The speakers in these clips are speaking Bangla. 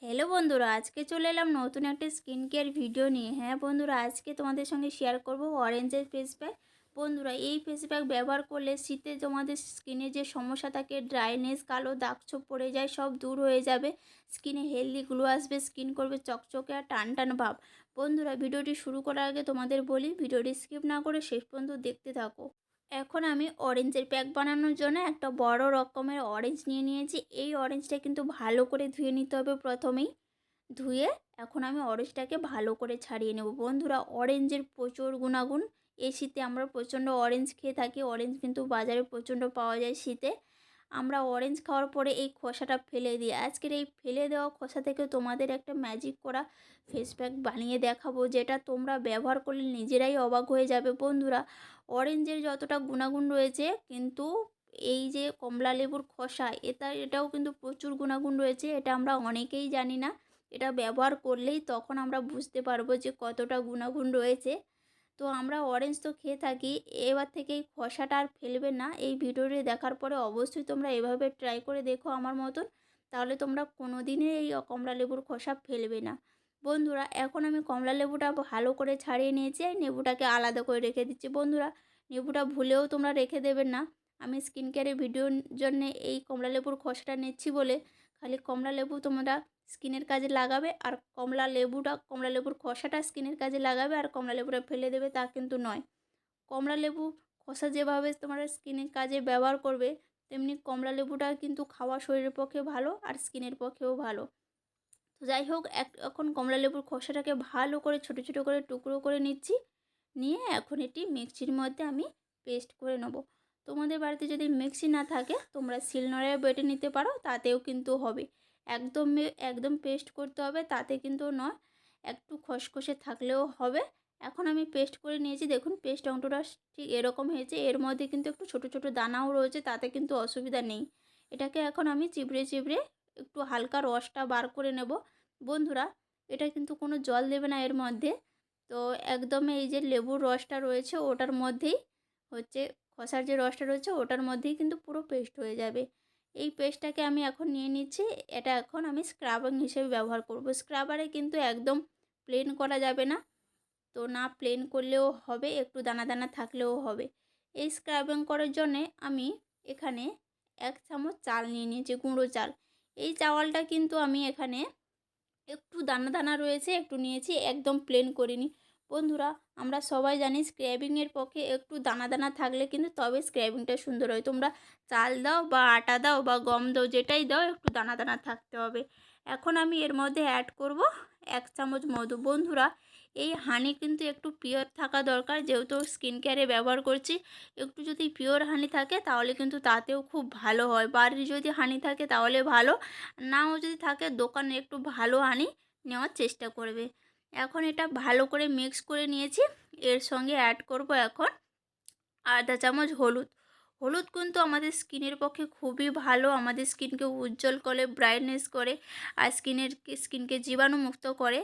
হ্যালো বন্ধুরা, আজকে চলে এলাম নতুন একটা স্কিন কেয়ার ভিডিও নিয়ে। হ্যাঁ বন্ধুরা, আজকে তোমাদের সঙ্গে শেয়ার করব অরেঞ্জের ফেস প্যাক। বন্ধুরা, এই ফেস প্যাক ব্যবহার করলে শীতে তোমাদের স্কিনে যে সমস্যা থাকে, ড্রাইনেস, কালো দাগ ছোপ পড়ে যায়, সব দূর হয়ে যাবে। স্কিনে হেলদি গ্লো আসবে, স্কিন করবে চকচকে আর টান টান ভাব। বন্ধুরা, ভিডিওটি শুরু করার আগে তোমাদের বলি, ভিডিওটি স্কিপ না করে শেষ পর্যন্ত দেখতে থাকো। এখন আমি অরেঞ্জের প্যাক বানানোর জন্য একটা বড় রকমের অরেঞ্জ নিয়ে নিয়েছি। এই অরেঞ্জটা কিন্তু ভালো করে ধুয়ে নিতে হবে প্রথমেই। ধুয়ে এখন আমি অরেঞ্জটাকে ভালো করে ছাড়িয়ে নেব। বন্ধুরা, অরেঞ্জের প্রচুর গুণাগুণ। এই শীতে আমরা প্রচণ্ড অরেঞ্জ খেয়ে থাকি। অরেঞ্জ কিন্তু বাজারে প্রচণ্ড পাওয়া যায় শীতে। আমরা অরেঞ্জ খাওয়ার পরে এই খোসাটা ফেলে দিই। আজকের এই ফেলে দেওয়া খোসা থেকে তোমাদের একটা ম্যাজিক করা ফেস প্যাক বানিয়ে দেখাবো, যেটা তোমরা ব্যবহার করলে নিজেরাই অবাক হয়ে যাবে। বন্ধুরা, অরেঞ্জের যতটা গুণাগুণ রয়েছে, কিন্তু এই যে কমলা লেবুর খোসা, এটাও কিন্তু প্রচুর গুণাগুণ রয়েছে। এটা আমরা অনেকেই জানি না। এটা ব্যবহার করলেই তখন আমরা বুঝতে পারবো যে কতটা গুণাগুণ রয়েছে। তো আমরা অরেঞ্জ তো খেয়ে থাকি, এবার থেকে এই খোসাটা আর ফেলবে না। এই ভিডিওটি দেখার পরে অবশ্যই তোমরা এভাবে ট্রাই করে দেখো আমার মতন, তাহলে তোমরা কোনো দিনই এই কমলা লেবুর খোসা ফেলবে না। বন্ধুরা, এখন আমি কমলা লেবুটা ভালো করে ছাড়িয়ে নিয়েছি, আর নেবুটাকে আলাদা করে রেখে দিচ্ছি। বন্ধুরা, নেবুটা ভুলেও তোমরা রেখে দেবেন না। আমি স্কিন কেয়ারের ভিডিওর জন্য এই কমলা লেবুর খোসাটা নিচ্ছি বলে খালি কমলা লেবু তোমরা স্কিনের কাজে লাগাবে, আর কমলা লেবুর খোসাটা স্কিনের কাজে লাগাবে, আর কমলা লেবুটা ফেলে দেবে, তা কিন্তু নয়। কমলা লেবু খোসা যেভাবে তোমরা স্কিনের কাজে ব্যবহার করবে, তেমনি কমলা লেবুটা কিন্তু খাওয়া শরীরের পক্ষে ভালো আর স্কিনের পক্ষেও ভালো। তো যাই হোক, এখন কমলা লেবুর খোসাটাকে ভালো করে ছোটো ছোটো করে টুকরো করে নিচ্ছি। নিয়ে এখন এটি মিক্সির মধ্যে আমি পেস্ট করে নেব। তোমাদের বাড়িতে যদি মিক্সি না থাকে, তোমরা শিলনোড়ায় বেটে নিতে পারো, তাতেও কিন্তু হবে। একদম পেস্ট করতে হবে তাতে কিন্তু নয়, একটু খসখসে থাকলেও হবে। এখন আমি পেস্ট করে নিয়েছি, দেখুন পেস্ট অংশটা ঠিক এরকম হয়েছে। এর মধ্যে কিন্তু একটু ছোট ছোট দানাও রয়েছে, তাতে কিন্তু অসুবিধা নেই। এটাকে এখন আমি চিবড়ে চিবড়ে একটু হালকা রসটা বার করে নেব। বন্ধুরা, এটা কিন্তু কোনো জল দেবে না এর মধ্যে। তো একদম এই যে লেবুর রসটা রয়েছে ওটার মধ্যেই হচ্ছে, খসার যে রসটা রয়েছে ওটার মধ্যেই কিন্তু পুরো পেস্ট হয়ে যাবে। এই পেস্টটাকে আমি এখন নিয়ে নিচ্ছি। এটা এখন আমি স্ক্রাবিং হিসেবে ব্যবহার করব। স্ক্রাবারে কিন্তু একদম প্লেন করা যাবে না। তো না প্লেন করলেও হবে, একটু দানা দানা থাকলেও হবে। এই স্ক্রাবিং করার জন্যে আমি এখানে 1 চামচ চাল নিয়ে নিয়েছি, গুঁড়ো চাল। এই চাওয়ালটা কিন্তু আমি এখানে একটু দানা দানা রয়েছে, একটু নিয়েছি, একদম প্লেন করিনি। বন্ধুরা, আমরা সবাই জানি স্ক্র্যাবিংয়ের পক্ষে একটু দানা দানা থাকলে কিন্তু তবে স্ক্র্যাবিংটা সুন্দর হয়। তোমরা চাল দাও বা আটা দাও বা গম দাও, যেটাই দাও একটু দানা দানা থাকতে হবে। এখন আমি এর মধ্যে অ্যাড করব 1 চামচ মধু। বন্ধুরা, এই হানি কিন্তু একটু পিওর থাকা দরকার, যেহেতু স্কিন কেয়ারে ব্যবহার করছি। একটু যদি পিওর হানি থাকে তাহলে কিন্তু তাতেও খুব ভালো হয়। বাড়ির যদি হানি থাকে তাহলে ভালো, নাও যদি থাকে দোকানে একটু ভালো হানি নেওয়ার চেষ্টা করবে। এখন এটা ভালো করে মিক্স করে নিয়েছি। এর সঙ্গে অ্যাড করব এখন আধা চামচ হলুদ। হলুদ কিন্তু আমাদের স্কিনের পক্ষে খুবই ভালো, আমাদের স্কিনকে উজ্জ্বল করে, ব্রাইটনেস করে, আর স্কিনকে জীবাণুমুক্ত করে।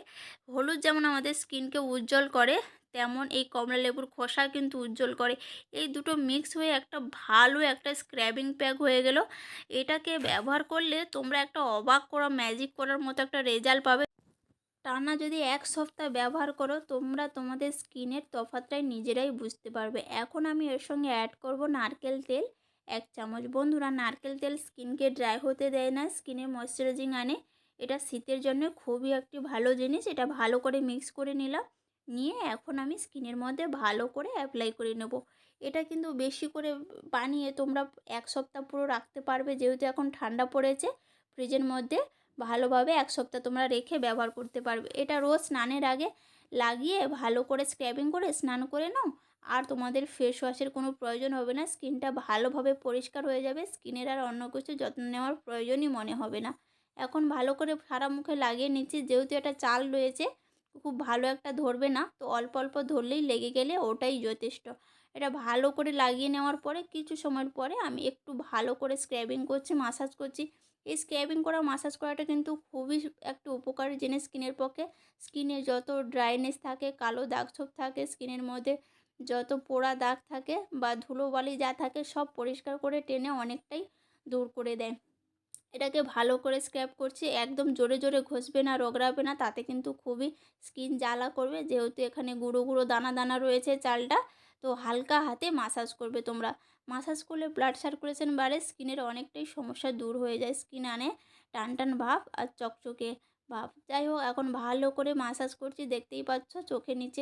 হলুদ যেমন আমাদের স্কিনকে উজ্জ্বল করে, তেমন এই কমলা লেবুর খোসা কিন্তু উজ্জ্বল করে। এই দুটো মিক্স হয়ে একটা ভালো একটা স্ক্রাবিং প্যাক হয়ে গেল। এটাকে ব্যবহার করলে তোমরা একটা অবাক করা, ম্যাজিক করার মতো একটা রেজাল্ট পাবে। টানা যদি 1 সপ্তাহ ব্যবহার করো, তোমরা তোমাদের স্কিনের তফাৎটাই নিজেরাই বুঝতে পারবে। এখন আমি এর সঙ্গে অ্যাড করব নারকেল তেল 1 চামচ। বন্ধুরা, নারকেল তেল স্কিনকে ড্রাই হতে দেয় না, স্কিনে ময়শ্চারাইজিং আনে। এটা শীতের জন্য খুবই একটি ভালো জিনিস। এটা ভালো করে মিক্স করে নিলাম। নিয়ে এখন আমি স্কিনের মধ্যে ভালো করে অ্যাপ্লাই করে নেব। এটা কিন্তু বেশি করে বানিয়ে তোমরা 1 সপ্তাহ পুরো রাখতে পারবে, যেহেতু এখন ঠান্ডা পড়েছে। ফ্রিজের মধ্যে ভালোভাবে 1 সপ্তাহ তোমরা রেখে ব্যবহার করতে পারবে। এটা রোজ স্নানের আগে লাগিয়ে ভালো করে স্ক্রাবিং করে স্নান করে নাও, আর তোমাদের ফেস ওয়াশের কোনো প্রয়োজন হবে না। স্কিনটা ভালোভাবে পরিষ্কার হয়ে যাবে, স্কিনের আর অন্য কিছু যত্ন নেওয়ার প্রয়োজনই মনে হবে না। এখন ভালো করে সারা মুখে লাগিয়ে নিচ্ছি, যেহেতু এটা চাল রয়েছে খুব ভালো একটা ধরবে না, তো অল্প অল্প ধরলেই লেগে গেলে ওটাই যথেষ্ট। এটা ভালো করে লাগিয়ে নেওয়ার পরে কিছু সময়ের পরে আমি একটু ভালো করে স্ক্রাবিং করছি, মাসাজ করছি। এই স্ক্রাবিং করা, মাসাজ করাটা কিন্তু খুবই একটা উপকারী জিনিস স্কিনের পক্ষে। স্কিনে যত ড্রাইনেস থাকে, কালো দাগ ছোপ থাকে, স্কিনের মধ্যে যত পোড়া দাগ থাকে বা ধুলোবালি যা থাকে, সব পরিষ্কার করে টেনে অনেকটাই দূর করে দেয়। এটাকে ভালো করে স্ক্রাব করছি। একদম জোরে জোরে ঘষবে না, রগড়াবে না, তাতে কিন্তু খুবই স্কিন জ্বালা করবে। যেহেতু এখানে গুঁড়ো গুঁড়ো দানা দানা রয়েছে চালটা, তো হালকা হাতে মাসাজ করবে তোমরা। মাসাজ করলে ব্লাড সার্কুলেশন বাড়ে, স্কিনের অনেকটাই সমস্যা দূর হয়ে যায়। স্কিন আনে টান টান ভাব আর চকচকে ভাব। যাই হোক, এখন ভালো করে মাসাজ করছি, দেখতেই পাচ্ছ চোখের নিচে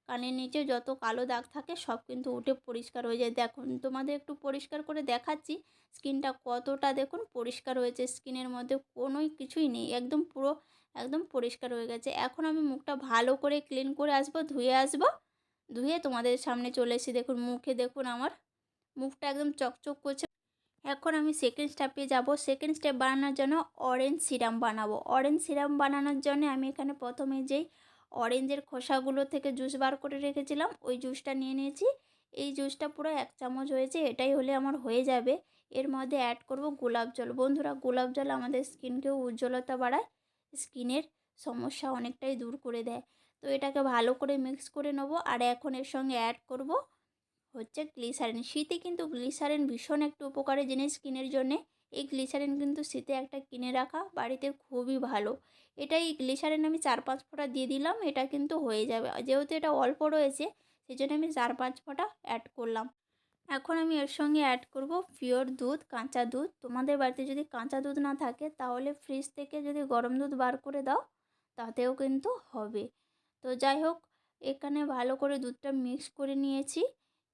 কানের নিচে যত কালো দাগ থাকে সব কিন্তু উঠে পরিষ্কার হয়ে যায়। দেখুন তোমাদের একটু পরিষ্কার করে দেখাচ্ছি স্কিনটা কতটা, দেখুন পরিষ্কার হয়েছে। স্কিনের মধ্যে কোনোই কিছুই নেই, একদম পুরো একদম পরিষ্কার হয়ে গেছে। এখন আমি মুখটা ভালো করে ক্লিন করে আসবো, ধুয়ে আসবো। ধুয়ে তোমাদের সামনে চলে এসেছি। দেখুন মুখে, দেখুন আমার মুখটা একদম চকচক করছে। এখন আমি সেকেন্ড স্টেপে যাব। সেকেন্ড স্টেপ বানানোর জন্য অরেঞ্জ সিরাম বানাবো। অরেঞ্জ সিরাম বানানোর জন্য আমি এখানে প্রথমে যেই অরেঞ্জের খোসাগুলো থেকে জুস বার করে রেখেছিলাম ওই জুসটা নিয়ে নিয়েছি। এই জুসটা পুরো 1 চামচ হয়েছে, এটাই হলে আমার হয়ে যাবে। এর মধ্যে অ্যাড করব গোলাপ জল। বন্ধুরা, গোলাপ জল আমাদের স্কিনকেও উজ্জ্বলতা বাড়ায়, স্কিনের সমস্যা অনেকটাই দূর করে দেয়। তো এটাকে ভালো করে মিক্স করে নেবো। আর এখন এর সঙ্গে অ্যাড করব হচ্ছে গ্লিসারিন। শীতে কিন্তু গ্লিসারিন ভীষণ একটা উপকারী জিনিস স্কিনের জন্যে। এই গ্লিসারিন কিন্তু শীতে একটা কিনে রাখা বাড়িতে খুবই ভালো। এটাই গ্লিসারিন আমি 4-5 ফোঁটা দিয়ে দিলাম, এটা কিন্তু হয়ে যাবে। যেহেতু এটা অল্প রয়েছে সেই জন্য আমি 4-5 ফোঁটা অ্যাড করলাম। এখন আমি এর সঙ্গে অ্যাড করব পিওর দুধ, কাঁচা দুধ। তোমাদের বাড়িতে যদি কাঁচা দুধ না থাকে তাহলে ফ্রিজ থেকে যদি গরম দুধ বার করে দাও তাতেও কিন্তু হবে। তো যাই হোক, এখানে ভালো করে দুধটা মিক্স করে নিয়েছি।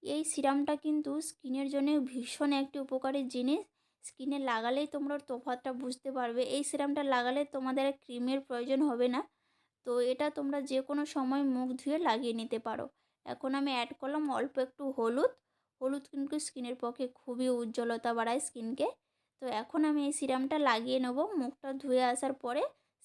এই সিরামটা কিন্তু স্কিনের জন্য ভীষণ একটি উপকারী জিনিস। স্কিনে লাগালেই তোমরা তফাৎটা বুঝতে পারবে। এই সিরামটা লাগালে তোমাদের আর ক্রিমের প্রয়োজন হবে না। তো এটা তোমরা যে কোনো সময় মুখ ধুয়ে লাগিয়ে নিতে পারো। এখন আমি অ্যাড করলাম অল্প একটু হলুদ। হলুদ কিন্তু স্কিনের পক্ষে খুবই উজ্জ্বলতা বাড়ায় স্কিনকে। তো এখন আমি এই সিরামটা লাগিয়ে নেব। মুখটা ধুয়ে আসার পরে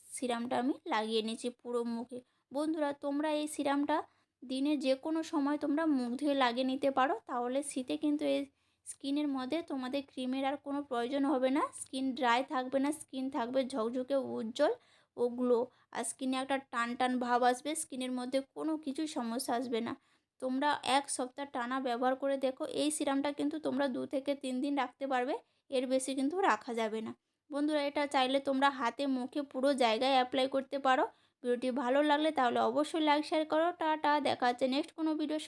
সিরামটা আমি লাগিয়ে নিয়েছি পুরো মুখে। বন্ধুরা, তোমরা এই সিরামটা দিনে যে কোনো সময় তোমরা মুখ ধুয়ে লাগিয়ে নিতে পারো। তাহলে শীতে কিন্তু এই স্কিনের মধ্যে তোমাদের ক্রিমের আর কোনো প্রয়োজন হবে না। স্কিন ড্রাই থাকবে না, স্কিন থাকবে ঝকঝকে উজ্জ্বল ও গ্লো। আর স্কিনে একটা টান টান ভাব আসবে, স্কিনের মধ্যে কোনো কিছুই সমস্যা আসবে না। তোমরা 1 সপ্তাহ টানা ব্যবহার করে দেখো। এই সিরামটা কিন্তু তোমরা 2 থেকে 3 দিন রাখতে পারবে, এর বেশি কিন্তু রাখা যাবে না। বন্ধুরা, এটা চাইলে তোমরা হাতে মুখে পুরো জায়গায় অ্যাপ্লাই করতে পারো। ভিডিওটি ভালো লাগলে তাহলে অবশ্যই লাইক শেয়ার করো। টাটা, দেখা হচ্ছে নেক্সট কোনো ভিডিও।